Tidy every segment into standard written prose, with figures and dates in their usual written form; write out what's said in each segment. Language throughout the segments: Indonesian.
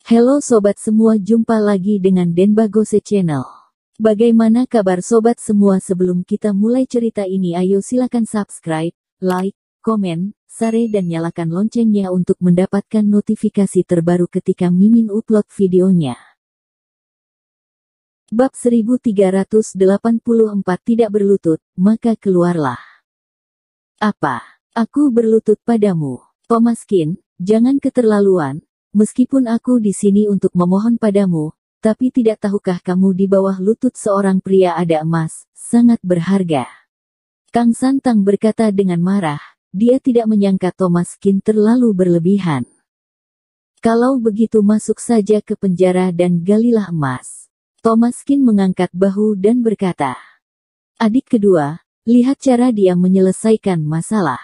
Halo sobat semua, jumpa lagi dengan Denbagose Channel. Bagaimana kabar sobat semua? Sebelum kita mulai cerita ini, ayo silakan subscribe, like, komen, share dan nyalakan loncengnya untuk mendapatkan notifikasi terbaru ketika Mimin upload videonya. Bab 1384 tidak berlutut, maka keluarlah. Apa? Aku berlutut padamu, Thomaskin, jangan keterlaluan. Meskipun aku di sini untuk memohon padamu, tapi tidak tahukah kamu di bawah lutut seorang pria ada emas, sangat berharga. Kang Santang berkata dengan marah, dia tidak menyangka Thomaskin terlalu berlebihan. Kalau begitu masuk saja ke penjara dan galilah emas. Thomaskin mengangkat bahu dan berkata, adik kedua, lihat cara dia menyelesaikan masalah.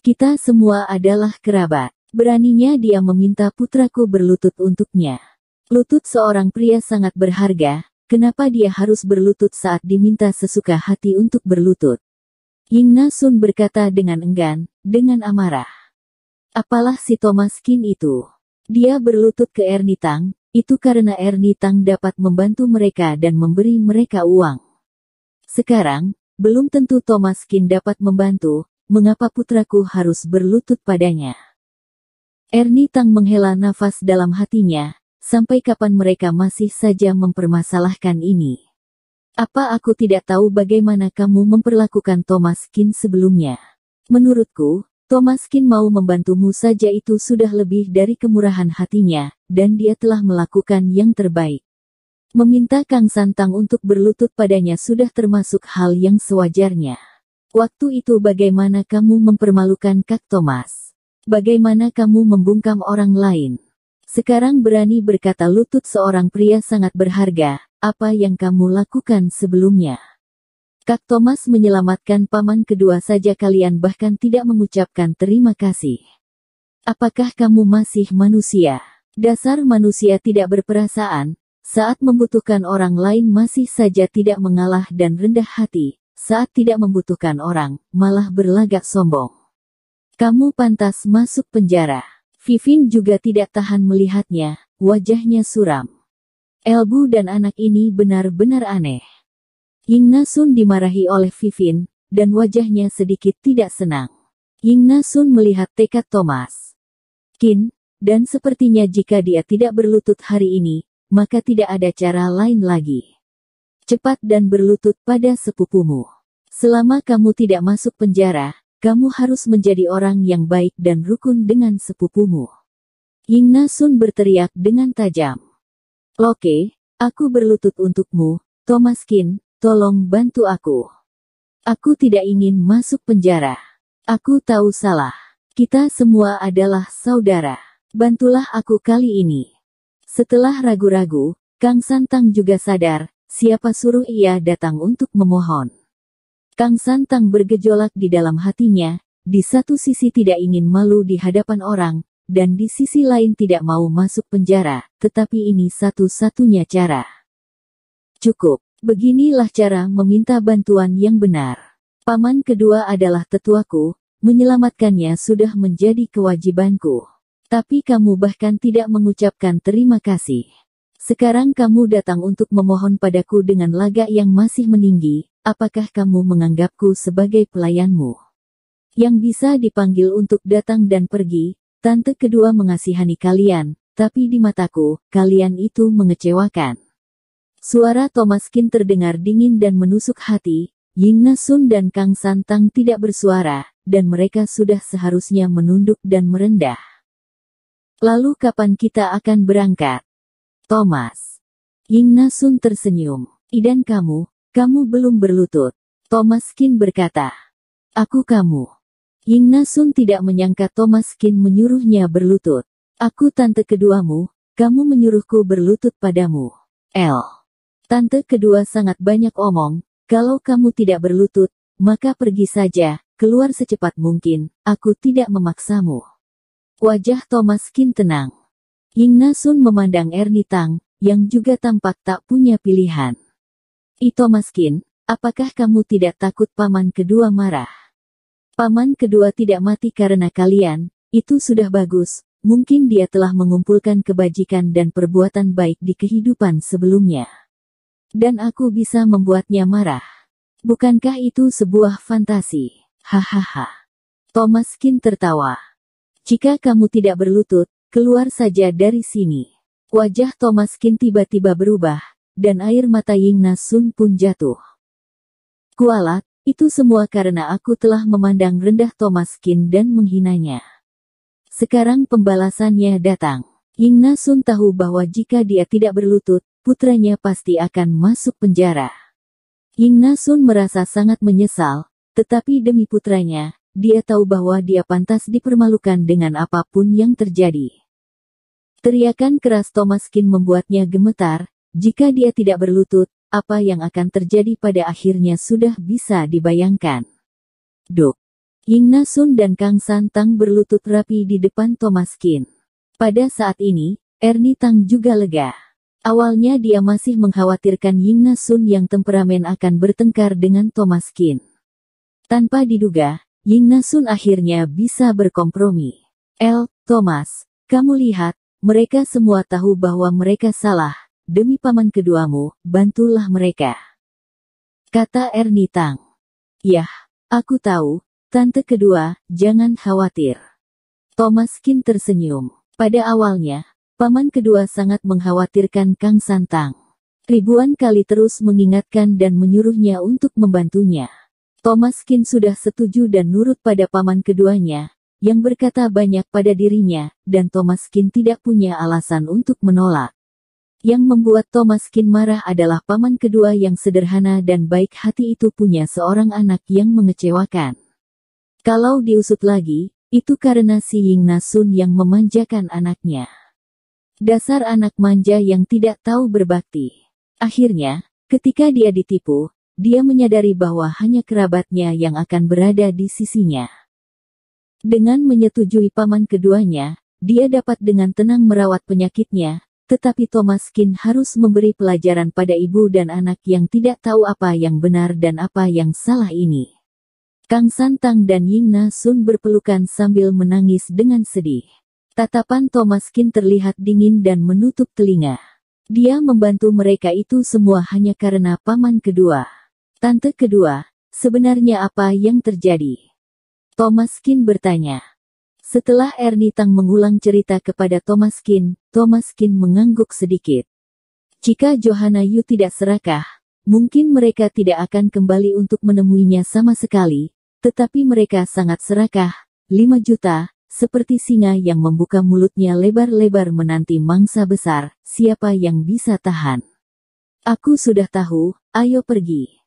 Kita semua adalah kerabat. Beraninya dia meminta putraku berlutut untuknya. Lutut seorang pria sangat berharga, kenapa dia harus berlutut saat diminta sesuka hati untuk berlutut? Ying Sun berkata dengan enggan, dengan amarah. Apalah si Thomaskin itu? Dia berlutut ke Ernie Tang, itu karena Ernie Tang dapat membantu mereka dan memberi mereka uang. Sekarang, belum tentu Thomaskin dapat membantu, mengapa putraku harus berlutut padanya? Ernie Tang menghela nafas dalam hatinya, sampai kapan mereka masih saja mempermasalahkan ini? Apa aku tidak tahu bagaimana kamu memperlakukan Thomaskin sebelumnya? Menurutku, Thomaskin mau membantumu saja itu sudah lebih dari kemurahan hatinya, dan dia telah melakukan yang terbaik. Meminta Kang Santang untuk berlutut padanya sudah termasuk hal yang sewajarnya. Waktu itu bagaimana kamu mempermalukan Kak Thomas? Bagaimana kamu membungkam orang lain? Sekarang berani berkata lutut seorang pria sangat berharga, apa yang kamu lakukan sebelumnya? Kak Thomas menyelamatkan paman kedua saja kalian bahkan tidak mengucapkan terima kasih. Apakah kamu masih manusia? Dasar manusia tidak berperasaan, saat membutuhkan orang lain masih saja tidak mengalah dan rendah hati, saat tidak membutuhkan orang, malah berlagak sombong. Kamu pantas masuk penjara. Vivin juga tidak tahan melihatnya, wajahnya suram. Elbu dan anak ini benar-benar aneh. Ying Sun dimarahi oleh Vivin, dan wajahnya sedikit tidak senang. Ying Sun melihat tekad Thomas Kin, dan sepertinya jika dia tidak berlutut hari ini, maka tidak ada cara lain lagi. Cepat dan berlutut pada sepupumu. Selama kamu tidak masuk penjara, kamu harus menjadi orang yang baik dan rukun dengan sepupumu. Ying Sun berteriak dengan tajam. Oke, aku berlutut untukmu, Thomaskin, tolong bantu aku. Aku tidak ingin masuk penjara. Aku tahu salah. Kita semua adalah saudara. Bantulah aku kali ini. Setelah ragu-ragu, Kang Santang juga sadar, siapa suruh ia datang untuk memohon. Kang Santang bergejolak di dalam hatinya, di satu sisi tidak ingin malu di hadapan orang, dan di sisi lain tidak mau masuk penjara, tetapi ini satu-satunya cara. Cukup, beginilah cara meminta bantuan yang benar. Paman kedua adalah tetuaku, menyelamatkannya sudah menjadi kewajibanku. Tapi kamu bahkan tidak mengucapkan terima kasih. Sekarang kamu datang untuk memohon padaku dengan lagak yang masih meninggi. Apakah kamu menganggapku sebagai pelayanmu? Yang bisa dipanggil untuk datang dan pergi, tante kedua mengasihani kalian, tapi di mataku, kalian itu mengecewakan. Suara Thomaskin terdengar dingin dan menusuk hati, Ying Sun dan Kang Santang tidak bersuara, dan mereka sudah seharusnya menunduk dan merendah. Lalu kapan kita akan berangkat? Thomas. Ying Sun tersenyum. Idan kamu belum berlutut. Thomaskin berkata. Aku kamu. Ying Sun tidak menyangka Thomaskin menyuruhnya berlutut. Aku tante keduamu, kamu menyuruhku berlutut padamu. Tante kedua sangat banyak omong, kalau kamu tidak berlutut, maka pergi saja, keluar secepat mungkin, aku tidak memaksamu. Wajah Thomaskin tenang. Ying Sun memandang Ernie Tang, yang juga tampak tak punya pilihan. Thomaskin, apakah kamu tidak takut paman kedua marah? Paman kedua tidak mati karena kalian, itu sudah bagus, mungkin dia telah mengumpulkan kebajikan dan perbuatan baik di kehidupan sebelumnya. Dan aku bisa membuatnya marah. Bukankah itu sebuah fantasi? Hahaha. Thomaskin tertawa. Jika kamu tidak berlutut, keluar saja dari sini. Wajah Thomaskin tiba-tiba berubah, dan air mata Ying Nasun pun jatuh. Kualat, itu semua karena aku telah memandang rendah Thomaskin dan menghinanya. Sekarang pembalasannya datang. Ying Nasun tahu bahwa jika dia tidak berlutut, putranya pasti akan masuk penjara. Ying Nasun merasa sangat menyesal, tetapi demi putranya, dia tahu bahwa dia pantas dipermalukan dengan apapun yang terjadi. Teriakan keras Thomaskin membuatnya gemetar. Jika dia tidak berlutut, apa yang akan terjadi pada akhirnya sudah bisa dibayangkan. Duk. Ying Nasun dan Kang Santang berlutut rapi di depan Thomaskin. Pada saat ini, Ernie Tang juga lega. Awalnya dia masih mengkhawatirkan Ying Nasun yang temperamen akan bertengkar dengan Thomaskin. Tanpa diduga, Ying Nasun akhirnya bisa berkompromi. Thomas, kamu lihat, mereka semua tahu bahwa mereka salah. Demi paman keduamu, bantulah mereka. Kata Ernie Tang. Yah, aku tahu, tante kedua, jangan khawatir. Thomaskin tersenyum. Pada awalnya, paman kedua sangat mengkhawatirkan Kang Santang. Ribuan kali terus mengingatkan dan menyuruhnya untuk membantunya. Thomaskin sudah setuju dan nurut pada paman keduanya, yang berkata banyak pada dirinya, dan Thomaskin tidak punya alasan untuk menolak. Yang membuat Thomaskin marah adalah paman kedua yang sederhana dan baik hati itu punya seorang anak yang mengecewakan. Kalau diusut lagi, itu karena si Ying Nasun yang memanjakan anaknya. Dasar anak manja yang tidak tahu berbakti. Akhirnya, ketika dia ditipu, dia menyadari bahwa hanya kerabatnya yang akan berada di sisinya. Dengan menyetujui paman keduanya, dia dapat dengan tenang merawat penyakitnya, tetapi Thomaskin harus memberi pelajaran pada ibu dan anak yang tidak tahu apa yang benar dan apa yang salah ini. Kang Santang dan Ying Nasun berpelukan sambil menangis dengan sedih. Tatapan Thomaskin terlihat dingin dan menutup telinga. Dia membantu mereka itu semua hanya karena paman kedua. Tante kedua, sebenarnya apa yang terjadi? Thomaskin bertanya. Setelah Ernie Tang mengulang cerita kepada Thomaskin mengangguk sedikit. Jika Johanna Yu tidak serakah, mungkin mereka tidak akan kembali untuk menemuinya sama sekali, tetapi mereka sangat serakah, 5 juta, seperti singa yang membuka mulutnya lebar-lebar menanti mangsa besar, siapa yang bisa tahan? Aku sudah tahu, ayo pergi.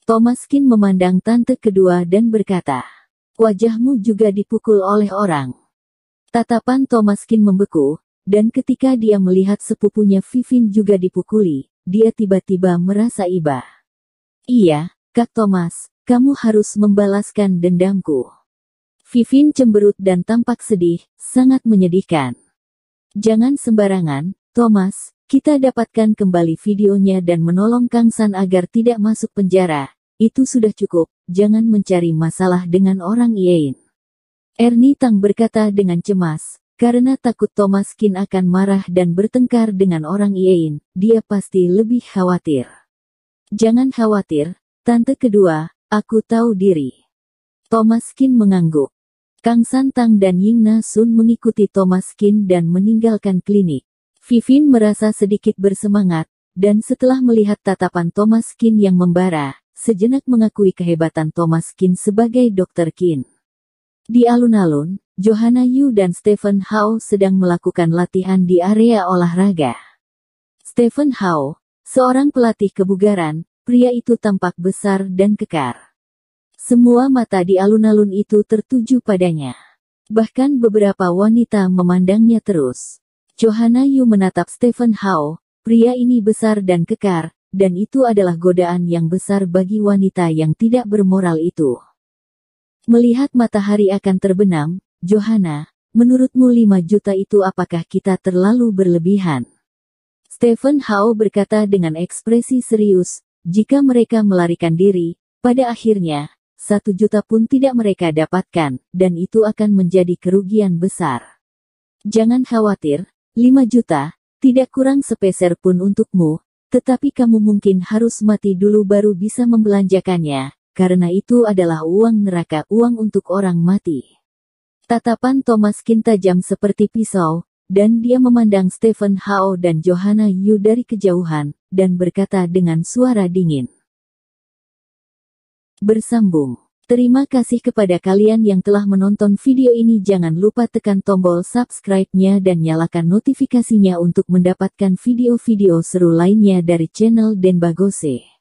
Thomaskin memandang tante kedua dan berkata. Wajahmu juga dipukul oleh orang. Tatapan Thomaskin membeku, dan ketika dia melihat sepupunya Vivin juga dipukuli, dia tiba-tiba merasa iba. Iya, Kak Thomas, kamu harus membalaskan dendamku. Vivin cemberut dan tampak sedih, sangat menyedihkan. Jangan sembarangan, Thomas, kita dapatkan kembali videonya dan menolong Kang San agar tidak masuk penjara. Itu sudah cukup, jangan mencari masalah dengan orang Iein. Ernie Tang berkata dengan cemas, karena takut Thomaskin akan marah dan bertengkar dengan orang Iein, dia pasti lebih khawatir. Jangan khawatir, tante kedua, aku tahu diri. Thomaskin mengangguk. Kang Santang dan Ying Nasun mengikuti Thomaskin dan meninggalkan klinik. Vivin merasa sedikit bersemangat, dan setelah melihat tatapan Thomaskin yang membara, sejenak mengakui kehebatan Thomaskin sebagai Dr. Qin. Di alun-alun, Johanna Yu dan Stephen Hao sedang melakukan latihan di area olahraga. Stephen Hao, seorang pelatih kebugaran, pria itu tampak besar dan kekar. Semua mata di alun-alun itu tertuju padanya. Bahkan beberapa wanita memandangnya terus. Johanna Yu menatap Stephen Hao, pria ini besar dan kekar, dan itu adalah godaan yang besar bagi wanita yang tidak bermoral itu. Melihat matahari akan terbenam, Johanna, menurutmu 5 juta itu apakah kita terlalu berlebihan? Stephen Hao berkata dengan ekspresi serius, jika mereka melarikan diri, pada akhirnya, 1 juta pun tidak mereka dapatkan, dan itu akan menjadi kerugian besar. Jangan khawatir, 5 juta, tidak kurang sepeser pun untukmu, tetapi kamu mungkin harus mati dulu baru bisa membelanjakannya, karena itu adalah uang neraka, uang untuk orang mati. Tatapan Thomaskin tajam seperti pisau, dan dia memandang Stephen Hao dan Johanna Yu dari kejauhan, dan berkata dengan suara dingin. Bersambung. Terima kasih kepada kalian yang telah menonton video ini. Jangan lupa tekan tombol subscribe-nya dan nyalakan notifikasinya untuk mendapatkan video-video seru lainnya dari channel Denbagose.